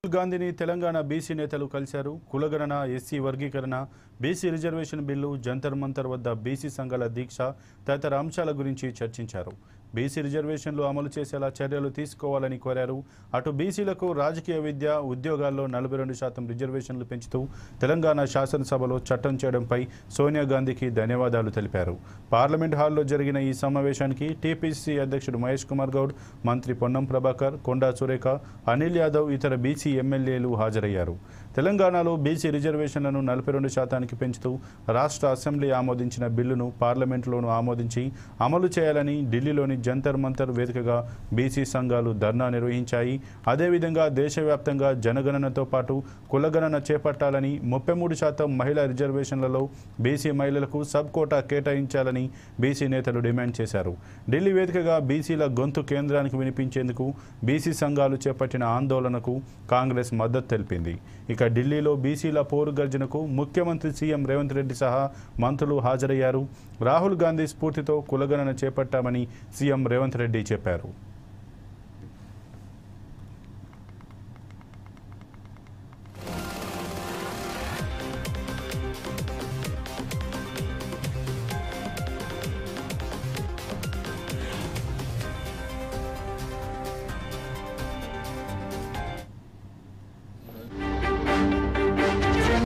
గాంధీని తెలంగాణ బీసీ నేతలు కలిశారు. కులగణన, ఎస్సీ వర్గీకరణ, BC reservation bill, Jantar Mantar వద్ద బీసీ సంఘాల దీక్ష తదితర అంశాల గురించి చర్చించారు. బీసీ రిజర్వేషన్లు అమలు చేసేలా చర్యలు తీసుకోవాలని కోరారు. అటు బీసీలకు రాజకీయ విద్య, ఉద్యోగాల్లో 42% రిజర్వేషన్లు పెంచుతూ తెలంగాణ శాసనసభలో చట్టం చేయడంపై సోనియా గాంధీకి ధన్యవాదాలు తెలిపారు. పార్లమెంట్ హాల్లో జరిగిన ఈ సమావేశానికి టీపీసీసీ అధ్యక్షుడు మహేష్ కుమార్ గౌడ్, మంత్రి పొన్నం ప్రభాకర్, కొండా సురేఖ, అనిల్ యాదవ్, ఇతర బీసీ ఎమ్మెల్యేలు హాజరయ్యారు. తెలంగాణలో బీసీ రిజర్వేషన్లను 42% పెంచుతూ రాష్ట్ర అసెంబ్లీ ఆమోదించిన బిల్లును పార్లమెంటులోనూ ఆమోదించి అమలు చేయాలని ఢిల్లీలోని జంతర్ మంతర్ వేదికగా బీసీ సంఘాలు ధర్నా నిర్వహించాయి. అదేవిధంగా దేశవ్యాప్తంగా జనగణనతో పాటు కులగణన చేపట్టాలని, 33% మహిళా రిజర్వేషన్లలో బీసీ మహిళలకు సబ్ కోటా కేటాయించాలని బీసీ నేతలు డిమాండ్ చేశారు. ఢిల్లీ వేదికగా బీసీల గొంతు కేంద్రానికి వినిపించేందుకు బీసీ సంఘాలు చేపట్టిన ఆందోళనకు కాంగ్రెస్ మద్దతు తెలిపింది. ఇక ఢిల్లీలో బీసీల పోరు గర్జనకు ముఖ్యమంత్రి సీఎం రేవంత్ రెడ్డి సహా మంత్రులు హాజరయ్యారు. రాహుల్ గాంధీ స్ఫూర్తితో కులగణన చేపట్టామని సీఎం రేవంత్ రెడ్డి చెప్పారు.